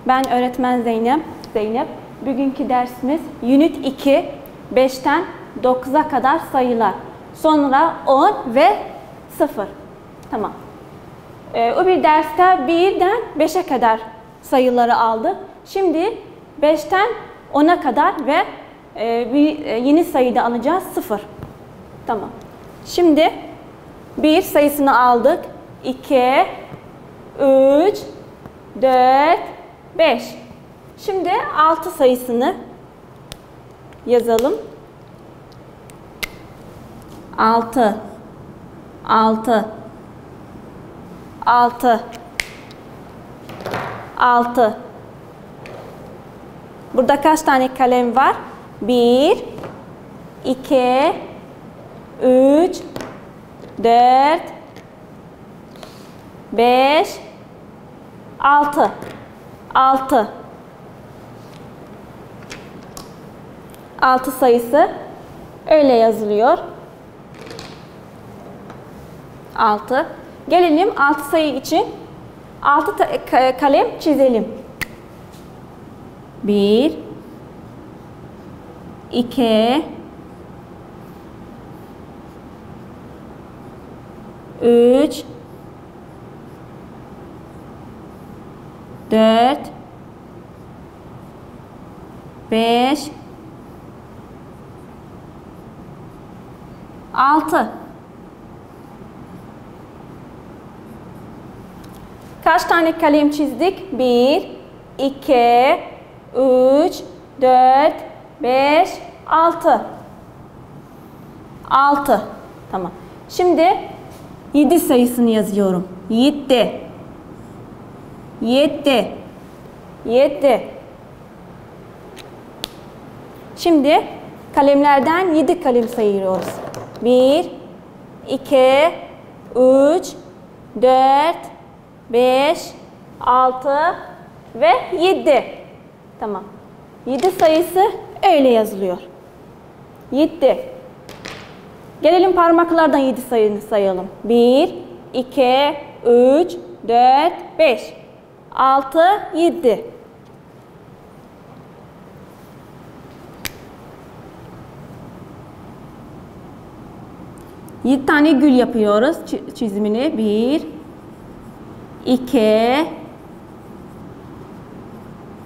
Ben öğretmen Zeynep. Bugünkü dersimiz Unit 2, 5'ten 9'a kadar sayılar. Sonra 10 ve 0. Tamam. O bir derste 1'den 5'e kadar sayıları aldık. Şimdi 5'ten 10'a kadar ve bir yeni sayıda alacağız 0. Tamam. Şimdi 1 sayısını aldık. 2, 3, 4, 5. Şimdi 6 sayısını yazalım. 6, 6, 6, 6. Burada kaç tane kalem var? 1, 2, 3, 4, 5, 6. 6. 6 sayısı öyle yazılıyor. 6. Gelelim 6 sayı için 6 kalem çizelim. 1, 2, 3, 4, 5, 6. Kaç tane kalem çizdik? 1, 2, 3, 4, 5, 6. 6. Tamam. Şimdi 7 sayısını yazıyorum. 7. 7. 7. Şimdi kalemlerden 7 kalem sayıyoruz. 1, 2, 3, 4, 5, 6 ve 7. Tamam. 7 sayısı öyle yazılıyor. 7. Gelelim parmaklardan 7 sayını sayalım. 1, 2, 3, 4, 5, 6, 7. Yedi tane gül yapıyoruz çizimini. 1, 2,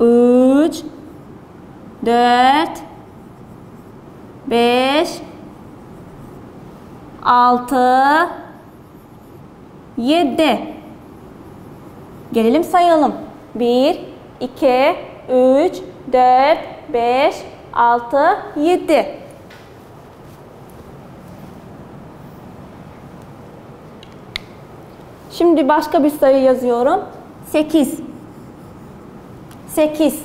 3, 4, 5, 6, 7. Gelelim sayalım. 1, 2, 3, 4, 5, 6, 7. Şimdi başka bir sayı yazıyorum. 8. 8.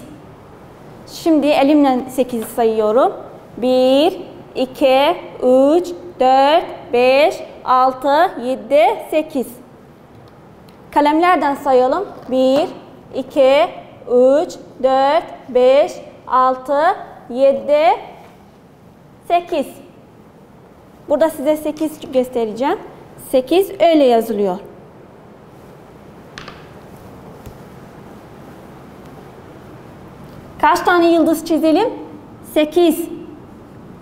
Şimdi elimle 8'i sayıyorum. 1, 2, 3, 4, 5, 6, 7, 8. Kalemlerden sayalım. 1, 2, 3, 4, 5, 6, 7, 8. Burada size 8 göstereceğim. 8 öyle yazılıyor. Kaç tane yıldız çizelim? 8.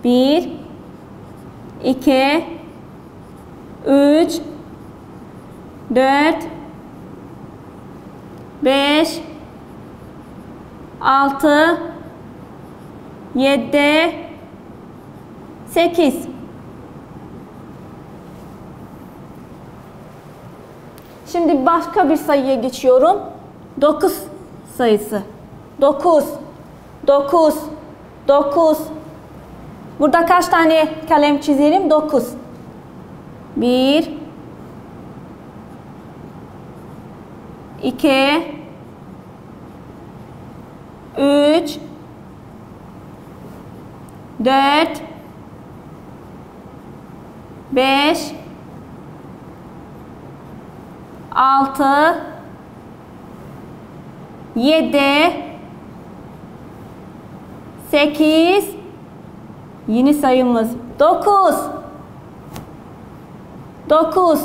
1, 2, 3, 4, 5, 6, 7, 8. Şimdi başka bir sayıya geçiyorum. 9 sayısı. 9. 9. 9. Burada kaç tane kalem çizelim? 9. 1, 2, 3, 4, 5, 6, 7, 8, yeni sayımız 9. 9.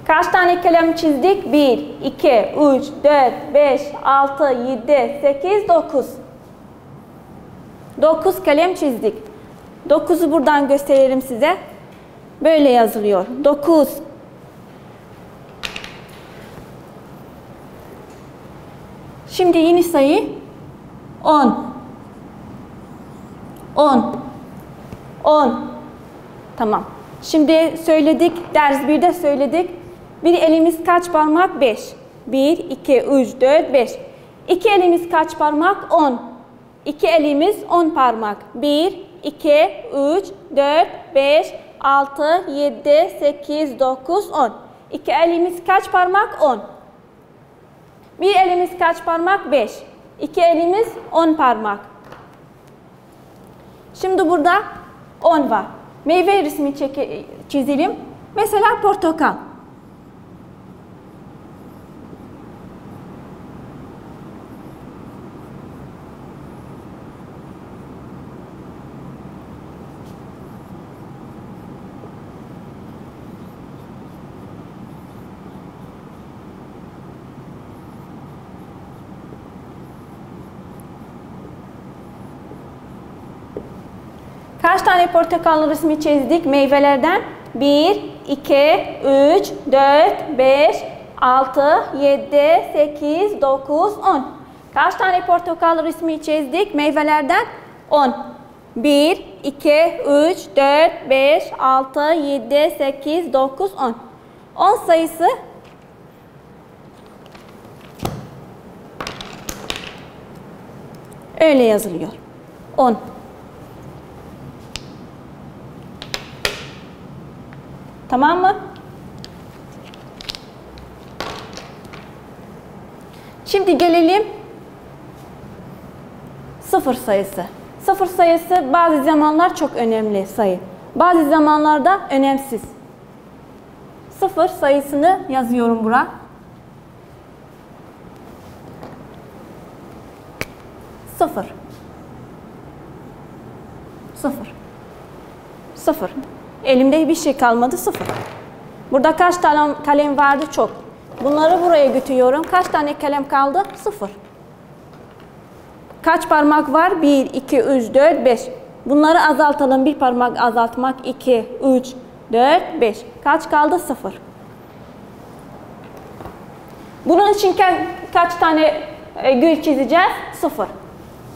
Kaç tane kalem çizdik? 1, 2, 3, 4, 5, 6, 7, 8, 9. 9 kalem çizdik. 9'u buradan gösterelim size. Böyle yazılıyor. 9. Şimdi yeni sayı 10. 10. 10. Tamam. Şimdi söyledik. Ders 1'de söyledik. Bir elimiz kaç parmak? 5. 1, 2, 3, 4, 5. İki elimiz kaç parmak? 10. İki elimiz 10 parmak. 1, 2, 3, 4, 5, 6, 7, 8, 9, 10. İki elimiz kaç parmak? 10. Bir elimiz kaç parmak? 5. İki elimiz 10 parmak. Şimdi burada 10 var. Meyve resmi çizelim. Mesela portakal. Kaç tane portakal resmi çizdik meyvelerden? 1, 2, 3, 4, 5, 6, 7, 8, 9, 10. Kaç tane portakal resmi çizdik meyvelerden? 10. 1, 2, 3, 4, 5, 6, 7, 8, 9, 10. 10 sayısı öyle yazılıyor. 10. Tamam mı? Şimdi gelelim sıfır sayısı. Sıfır sayısı bazı zamanlar çok önemli sayı. Bazı zamanlarda önemsiz. Sıfır sayısını yazıyorum buraya. Sıfır. Sıfır. Sıfır. Elimde bir şey kalmadı, sıfır. Burada kaç tane kalem vardı? Çok. Bunları buraya götürüyorum. Kaç tane kalem kaldı? Sıfır. Kaç parmak var? 1, 2, 3, 4, 5. Bunları azaltalım. Bir parmak azaltmak. 2, 3, 4, 5. Kaç kaldı? Sıfır. Bunun için kaç tane gül çizeceğiz? Sıfır.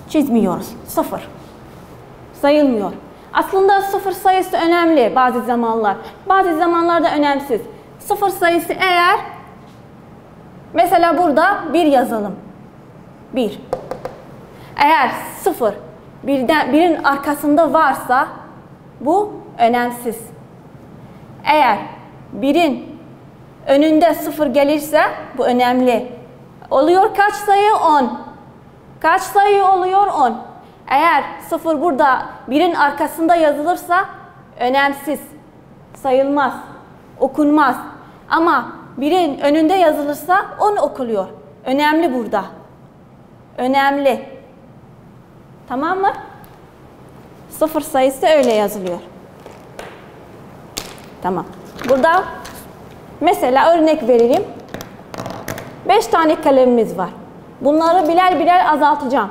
Çizmiyoruz. Sıfır. Sayılmıyor. Aslında sıfır sayısı önemli bazı zamanlar. Bazı zamanlarda önemsiz. Sıfır sayısı eğer mesela burada 1 yazalım. 1. Eğer sıfır birin arkasında varsa bu önemsiz. Eğer birin önünde sıfır gelirse bu önemli. Oluyor kaç sayı? 10. Kaç sayı oluyor? 10. Eğer sıfır burada birin arkasında yazılırsa önemsiz, sayılmaz, okunmaz. Ama birin önünde yazılırsa 10 okuluyor. Önemli burada. Önemli. Tamam mı? Sıfır sayısı öyle yazılıyor. Tamam. Burada mesela örnek verelim. 5 tane kalemimiz var. Bunları birer birer azaltacağım.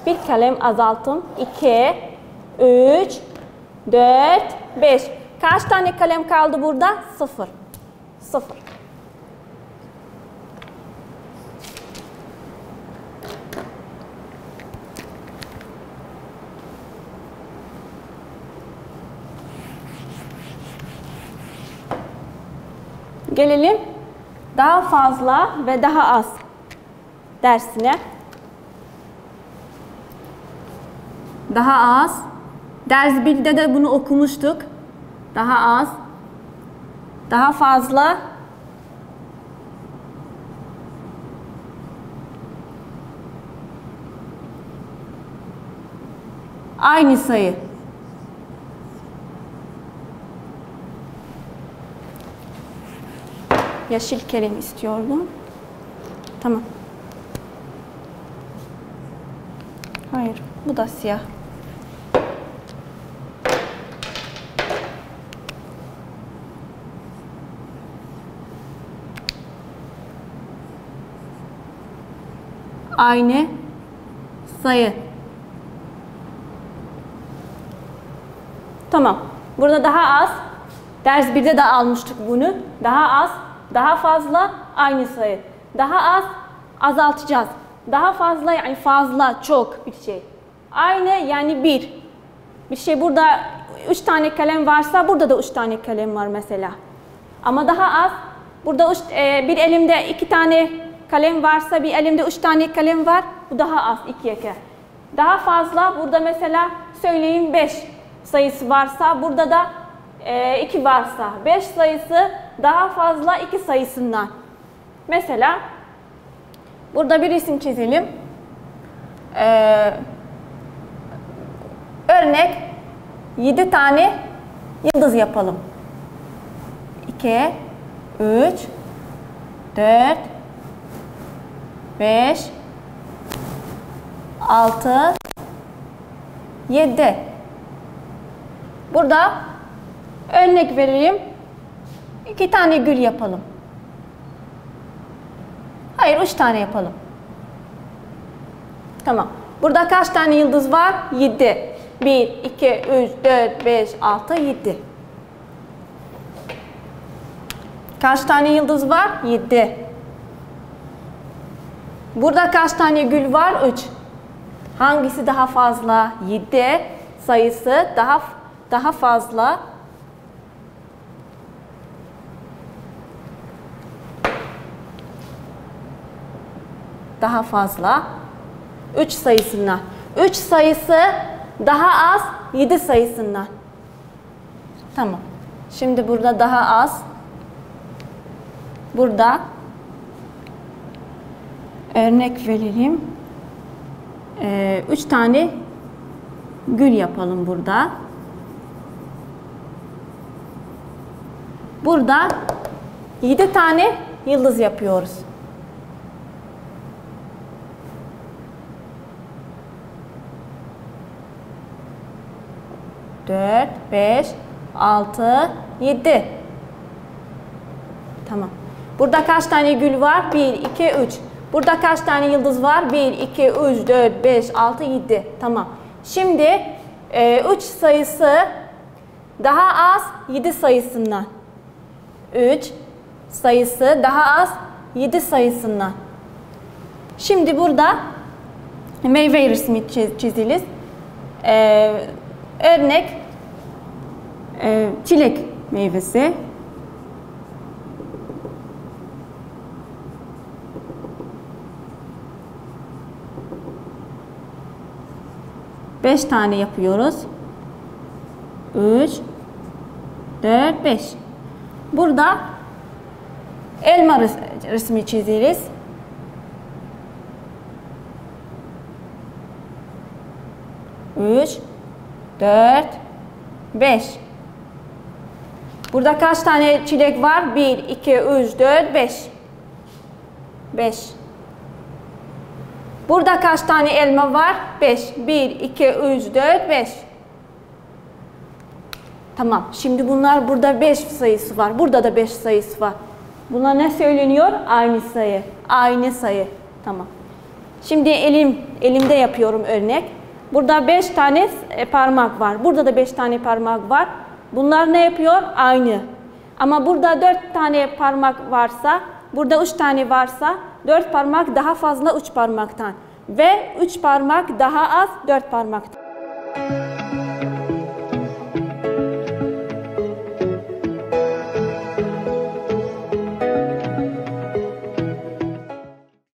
Bir kalem azalttım. 2, 3, 4, 5. Kaç tane kalem kaldı burada? 0. 0. Gelelim daha fazla ve daha az dersine. Daha az. Ders 1'de de bunu okumuştuk. Daha az. Daha fazla. Aynı sayı. Yeşil kalem istiyordum. Tamam. Hayır, bu da siyah. aynı sayı. Tamam. Burada daha az. Ders 1'de de almıştık bunu. Daha az, daha fazla, aynı sayı. Daha az, azaltacağız. Daha fazla yani fazla, çok bir şey. Aynı yani bir. Bir şey burada 3 tane kalem varsa burada da 3 tane kalem var mesela. Ama daha az. Burada bir elimde 2 tane kalem varsa bir elimde 3 tane kalem var. Bu daha az 2'ye göre. Daha fazla burada mesela söyleyin 5 sayısı varsa burada da 2 varsa 5 sayısı daha fazla 2 sayısından. Mesela burada bir isim çizelim. Örnek 7 tane yıldız yapalım. 2, 3, 4, 5, 6, 7. Burada örnek vereyim. 2 tane gül yapalım. Hayır, 3 tane yapalım. Tamam. Burada kaç tane yıldız var? 7. 1, 2, 3, 4, 5, 6, 7. Kaç tane yıldız var? 7. Burada kaç tane gül var? 3. Hangisi daha fazla? 7 sayısı daha fazla. Daha fazla. 3 sayısından. 3 sayısı daha az 7 sayısından. Tamam. Şimdi burada daha az. Burada örnek verelim. 3 tane gül yapalım burada. Burada 7 tane yıldız yapıyoruz. Dört, 5, 6, 7. Tamam. Burada kaç tane gül var? 1, 2, 3. Burada kaç tane yıldız var? 1, 2, 3, 4, 5, 6, 7. Tamam. Şimdi 3 sayısı daha az 7 sayısından. 3 sayısı daha az 7 sayısından. Şimdi burada meyve resmi çiziliz. Örnek çilek meyvesi. Beş tane yapıyoruz. 3, 4, 5. Burada elma resmi çizeriz. Üç, 4, 5. Burada kaç tane çilek var? 1, 2, 3, 4, 5. 5. Burada kaç tane elma var? 5. 1, 2, 3, 4, 5. Tamam. Şimdi bunlar burada 5 sayısı var. Burada da 5 sayısı var. Buna ne söyleniyor? Aynı sayı. Aynı sayı. Tamam. Şimdi elimde yapıyorum örnek. Burada 5 tane parmak var. Burada da 5 tane parmak var. Bunlar ne yapıyor? Aynı. Ama burada 4 tane parmak varsa, burada 3 tane varsa 4 parmak daha fazla 3 parmaktan. Ve 3 parmak daha az 4 parmaktan.